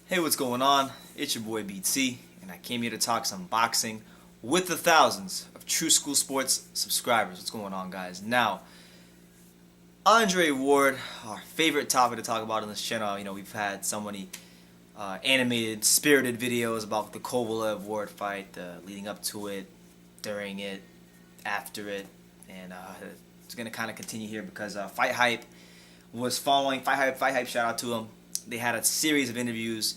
Hey, what's going on? It's your boy BT, and I came here to talk some boxing with the thousands of True School Sports subscribers. What's going on, guys? Now, Andre Ward, our favorite topic to talk about on this channel. You know, we've had so many animated, spirited videos about the Kovalev Ward fight, leading up to it, during it, after it, and it's going to kind of continue here because Fight Hype was following. Fight Hype, shout out to them. They had a series of interviews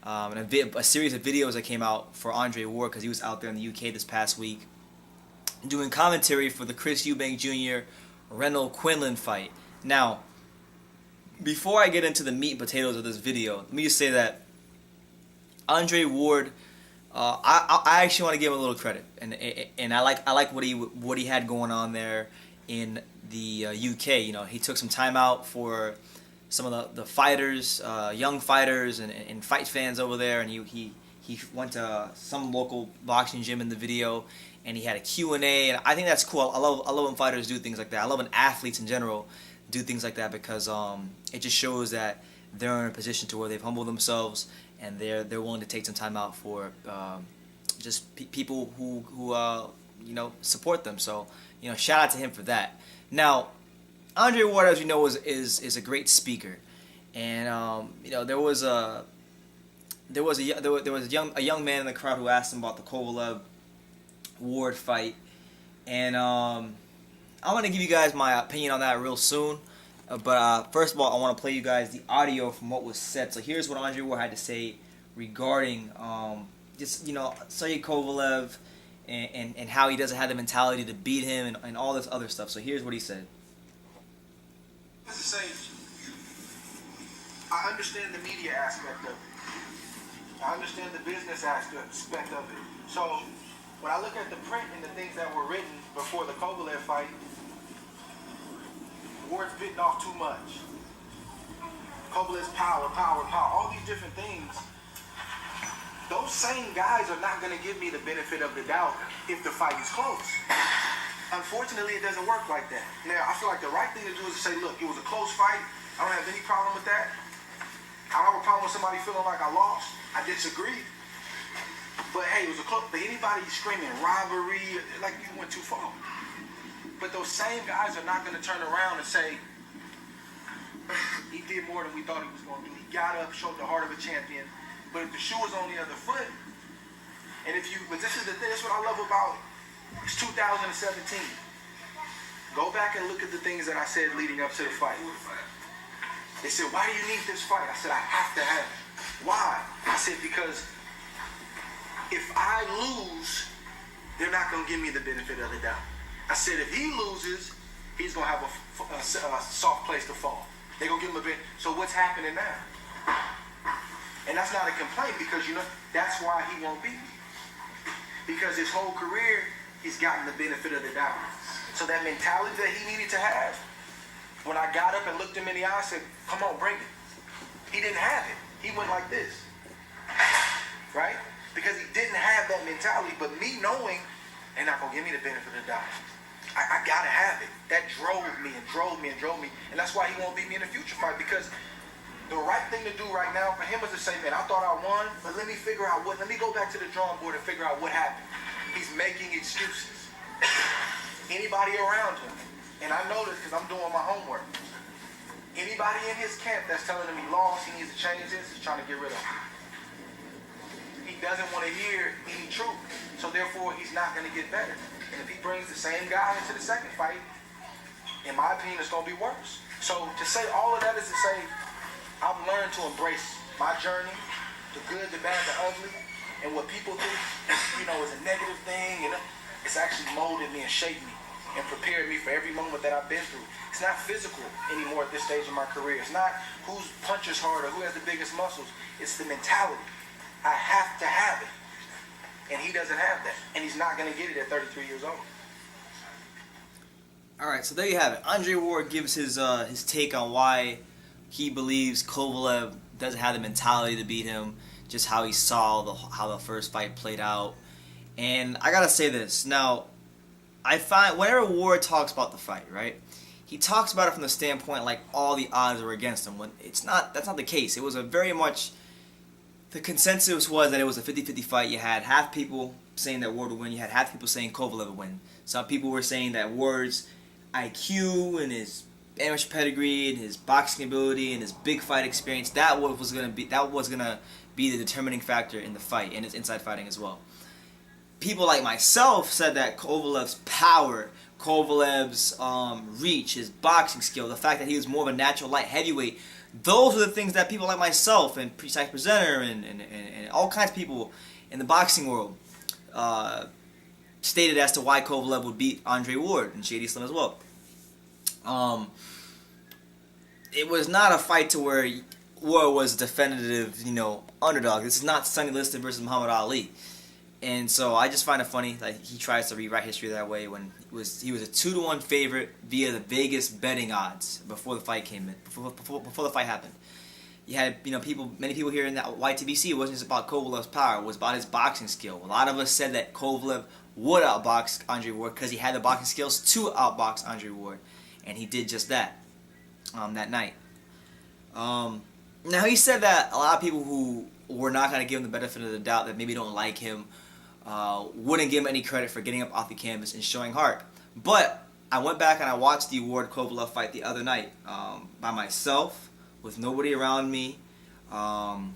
and a series of videos that came out for Andre Ward because he was out there in the UK this past week doing commentary for the Chris Eubank Jr. Reynold Quinlan fight. Now, before I get into the meat and potatoes of this video, let me just say that Andre Ward, I actually want to give him a little credit, and I like what he had going on there in the UK. You know, he took some time out for some of the fighters, young fighters and fight fans over there, and he went to some local boxing gym in the video, and he had a Q&A, and I think that's cool. I love when fighters do things like that. I love when athletes in general do things like that because it just shows that they're in a position to where they've humbled themselves and they're willing to take some time out for just people who you know, support them. So, you know, shout out to him for that. Now, Andre Ward, as you know, is a great speaker, and you know, there was a young man in the crowd who asked him about the Kovalev Ward fight, and I'm gonna give you guys my opinion on that real soon. But first of all, I want to play you guys the audio from what was said. So here's what Andre Ward had to say regarding just, you know, Sergey Kovalev and how he doesn't have the mentality to beat him and all this other stuff. So here's what he said. It's the same. I understand the media aspect of it. I understand the business aspect of it. So when I look at the print and the things that were written before the Kovalev fight, Ward's bitten off too much. Kovalev's power, all these different things. Those same guys are not going to give me the benefit of the doubt if the fight is close. Unfortunately, it doesn't work like that. Now, I feel like the right thing to do is to say, look, it was a close fight. I don't have any problem with that. I don't have a problem with somebody feeling like I lost. I disagree. But hey, it was a close. But anybody screaming robbery, like you went too far. But those same guys are not going to turn around and say, he did more than we thought he was going to do. He got up, showed the heart of a champion. But if the shoe was on the other foot, but this is what I love about it's 2017. Go back and look at the things that I said leading up to the fight. They said, why do you need this fight? I said, I have to have it. Why? I said, because if I lose, they're not going to give me the benefit of the doubt. I said, if he loses, he's going to have a soft place to fall. They're going to give him a bit. So what's happening now? And that's not a complaint because, you know, that's why he won't beat me. Because his whole career, he's gotten the benefit of the doubt. So that mentality that he needed to have, when I got up and looked him in the eye, I said, come on, bring it. He didn't have it. He went like this. Right? Because he didn't have that mentality. But me knowing, they're not going to give me the benefit of the doubt. I got to have it. That drove me and drove me and drove me. And that's why he won't beat me in a future fight. Because the right thing to do right now for him is to say, man, I thought I won, but let me go back to the drawing board and figure out what happened. He's making excuses. Anybody around him, and I know this because I'm doing my homework. Anybody in his camp that's telling him he lost, he needs to change this, he's trying to get rid of him. He doesn't want to hear any truth, so therefore he's not going to get better. And if he brings the same guy into the second fight, in my opinion, it's going to be worse. So to say all of that is to say, I've learned to embrace my journey, the good, the bad, the ugly, and what people think, you know, is a negative thing, and it's actually molded me and shaped me and prepared me for every moment that I've been through. It's not physical anymore at this stage of my career. It's not who punches harder, who has the biggest muscles. It's the mentality. I have to have it, and he doesn't have that, and he's not going to get it at 33 years old. All right, so there you have it. Andre Ward gives his take on why he believes Kovalev doesn't have the mentality to beat him, just how he saw how the first fight played out. And I gotta say this. Now, I find whenever Ward talks about the fight, right, he talks about it from the standpoint like all the odds were against him. When that's not the case. It was a very much the consensus was that it was a 50-50 fight. You had half people saying that Ward would win. You had half people saying Kovalev would win. Some people were saying that Ward's IQ and his amateur pedigree and his boxing ability and his big fight experience, that was gonna be the determining factor in the fight and his inside fighting as well. People like myself said that Kovalev's power, Kovalev's reach, his boxing skill, the fact that he was more of a natural light heavyweight, those are the things that people like myself and Precise Presenter and all kinds of people in the boxing world stated as to why Kovalev would beat Andre Ward and Shady Slim as well. It was not a fight to where Ward was a definitive, underdog. This is not Sonny Liston versus Muhammad Ali. And so I just find it funny that he tries to rewrite history that way when he was a 2-1 favorite via the Vegas betting odds before the fight came in, before the fight happened. You had many people here in that YTBC. It wasn't just about Kovalev's power; it was about his boxing skill. A lot of us said that Kovalev would outbox Andre Ward because he had the boxing skills to outbox Andre Ward, and he did just that that night. Now he said that a lot of people who were not going to give him the benefit of the doubt, that maybe don't like him, wouldn't give him any credit for getting up off the canvas and showing heart. But I went back and I watched the Ward Kovalev fight the other night by myself, with nobody around me, no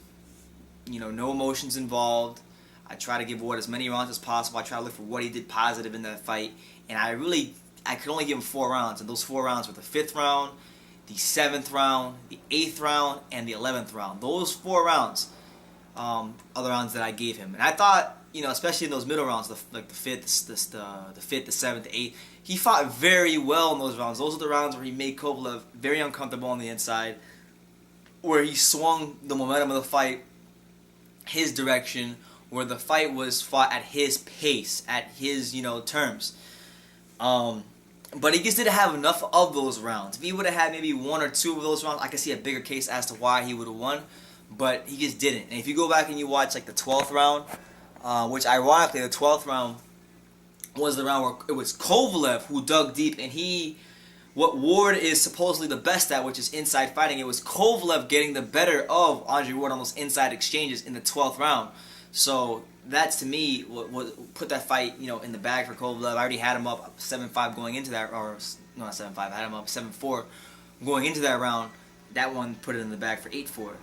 emotions involved. I try to give Ward as many rounds as possible. I try to look for what he did positive in that fight, and I could only give him 4 rounds, and those 4 rounds were the 5th round, the 7th round, the 8th round, and the 11th round. Those 4 rounds are the rounds that I gave him, and I thought, especially in those middle rounds, the 5th, the 7th, the 8th, he fought very well in those rounds. Those are the rounds where he made Kovalev very uncomfortable on the inside, where he swung the momentum of the fight his direction, where the fight was fought at his pace, at his terms. But he just didn't have enough of those rounds. If he would have had maybe 1 or 2 of those rounds, I could see a bigger case as to why he would have won. But he just didn't. And if you go back and you watch the 12th round, which ironically the 12th round was the round where it was Kovalev who dug deep, and what Ward is supposedly the best at, which is inside fighting, it was Kovalev getting the better of Andre Ward on those inside exchanges in the 12th round. So that's, to me, what put that fight, in the bag for Kovalev. I already had him up 7-5 going into that, or no, not 7-5. I had him up 7-4 going into that round. That one put it in the bag for 8-4.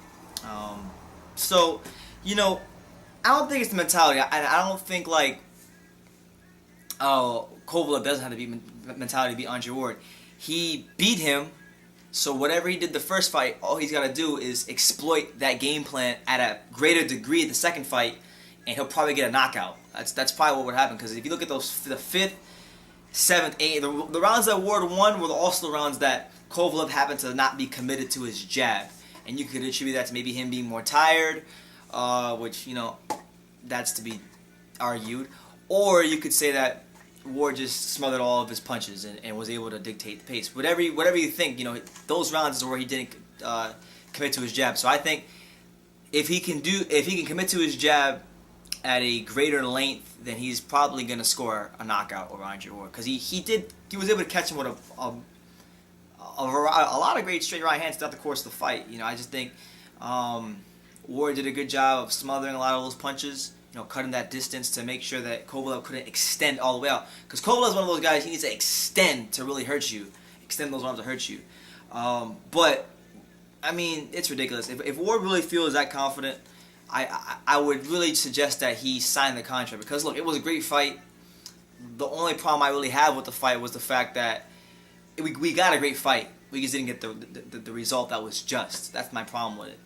So, I don't think it's the mentality. I don't think Kovalev doesn't have to be mentality to beat Andre Ward. He beat him. So whatever he did the first fight, all he's got to do is exploit that game plan at a greater degree the second fight, and he'll probably get a knockout. That's probably what would happen, because if you look at the 5th, 7th, 8th, the rounds that Ward won were also the rounds that Kovalev happened to not be committed to his jab. And you could attribute that to maybe him being more tired, which, that's to be argued. Or you could say that Ward just smothered all of his punches and was able to dictate the pace. Whatever you think, those rounds is where he didn't commit to his jab. So I think if he can commit to his jab at a greater length, then he's probably going to score a knockout over Andre Ward, because he was able to catch him with a lot of great straight right hands throughout the course of the fight. I just think Ward did a good job of smothering a lot of those punches. Cutting that distance to make sure that Kovalev couldn't extend all the way out. Because Kovalev's one of those guys, he needs to extend to really hurt you. Extend those arms to hurt you. But, it's ridiculous. If Ward really feels that confident, I would really suggest that he sign the contract. Because, look, it was a great fight. The only problem I really have with the fight was the fact that we got a great fight. We just didn't get the result that was just. That's my problem with it.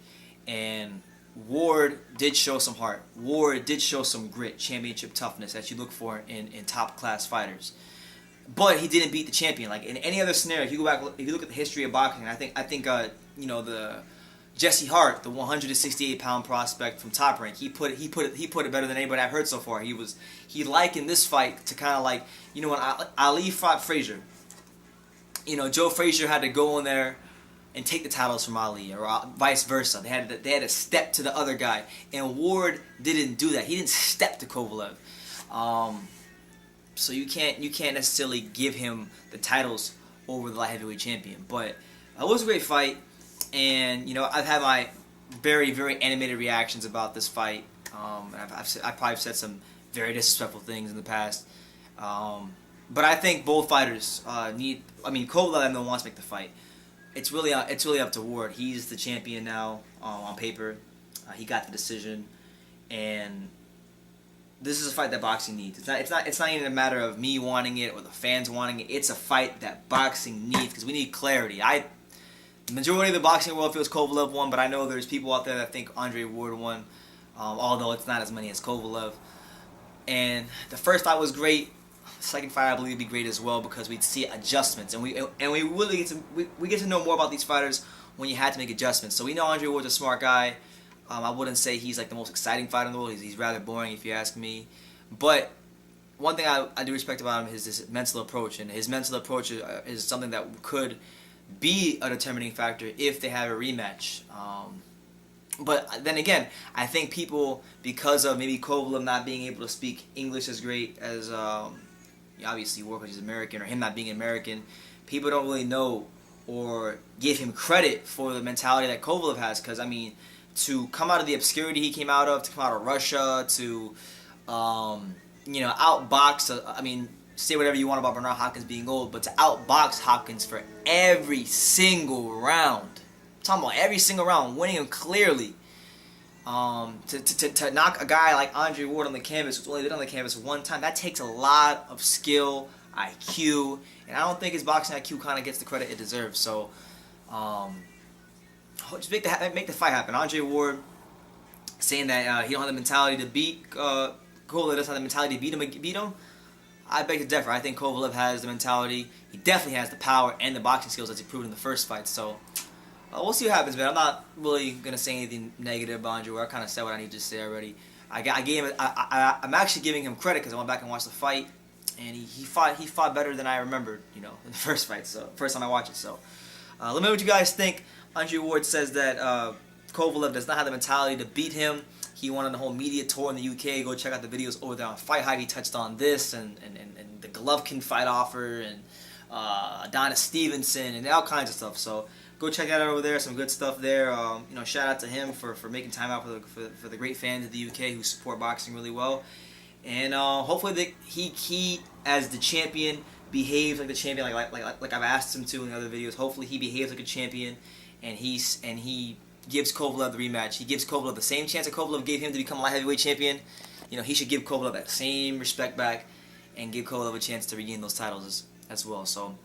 And Ward did show some heart. Ward did show some grit, championship toughness that you look for in top class fighters. But he didn't beat the champion. Like in any other scenario, if you look at the history of boxing, I think the Jesse Hart, the 168-pound prospect from Top Rank, he put it better than anybody I've heard so far. He likened this fight to kind of like when Ali fought Frazier. Joe Frazier had to go in there and take the titles from Ali, or vice versa. They had to step to the other guy, and Ward didn't do that. He didn't step to Kovalev. So you can't necessarily give him the titles over the light heavyweight champion. But it was a great fight, and I've had very, very animated reactions about this fight. And I've probably said some very disrespectful things in the past. But I think both fighters need. I mean, Kovalev wants to make the fight. It's really up to Ward. He's the champion now on paper. He got the decision, and this is a fight that boxing needs. It's not even a matter of me wanting it or the fans wanting it. It's a fight that boxing needs because we need clarity. The majority of the boxing world feels Kovalev won, but I know there's people out there that think Andre Ward won, although it's not as many as Kovalev. And the first fight was great. The second fight I believe would be great as well because we'd see adjustments, and we really get to know more about these fighters when you had to make adjustments. So we know Andre Ward's a smart guy. I wouldn't say he's like the most exciting fighter in the world. He's rather boring if you ask me. But one thing I do respect about him is his mental approach, and his mental approach is something that could be a determining factor if they have a rematch. But then again, I think people, because of maybe Kovalev not being able to speak English as great as obviously Ward because he's American, or him not being American, people don't really know or give him credit for the mentality that Kovalev has. Because I mean, to come out of the obscurity he came out of, to come out of Russia, to outbox. I mean, say whatever you want about Bernard Hopkins being old, but to outbox Hopkins for every single round. I'm talking about every single round, winning him clearly. To knock a guy like Andre Ward on the canvas, who's only been on the canvas one time, that takes a lot of skill, IQ, and I don't think his boxing IQ kind of gets the credit it deserves. So, just make the fight happen. Andre Ward saying that he don't have the mentality to beat Kovalev, doesn't have the mentality to beat him. I beg to differ. I think Kovalev has the mentality. He definitely has the power and the boxing skills as he proved in the first fight. So we'll see what happens, man. I'm not really gonna say anything negative about Andre Ward. I kind of said what I need to say already. I'm actually giving him credit because I went back and watched the fight, and he fought better than I remembered, in the first fight. So first time I watched it. So let me know what you guys think. Andre Ward says that Kovalev does not have the mentality to beat him. He went on the whole media tour in the UK. Go check out the videos over there on Fight Hype. He touched on this and the Golovkin fight offer and Adonis Stevenson and all kinds of stuff. So go check that out over there. Some good stuff there. Shout out to him for making time out for the great fans of the UK who support boxing really well. And hopefully he as the champion behaves like the champion, like I've asked him to in other videos. Hopefully he behaves like a champion, and he gives Kovalev the rematch. He gives Kovalev the same chance that Kovalev gave him to become light heavyweight champion. He should give Kovalev that same respect back and give Kovalev a chance to regain those titles as well. So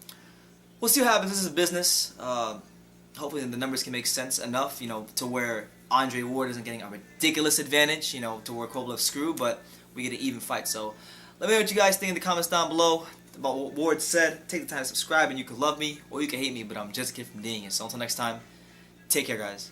we'll see what happens. This is business. Hopefully the numbers can make sense enough, to where Andre Ward isn't getting a ridiculous advantage, to where Kovalev's screwed, but we get an even fight. So let me know what you guys think in the comments down below about what Ward said. Take the time to subscribe, and you can love me or you can hate me, but I'm just a kid from Daniel. So until next time, take care, guys.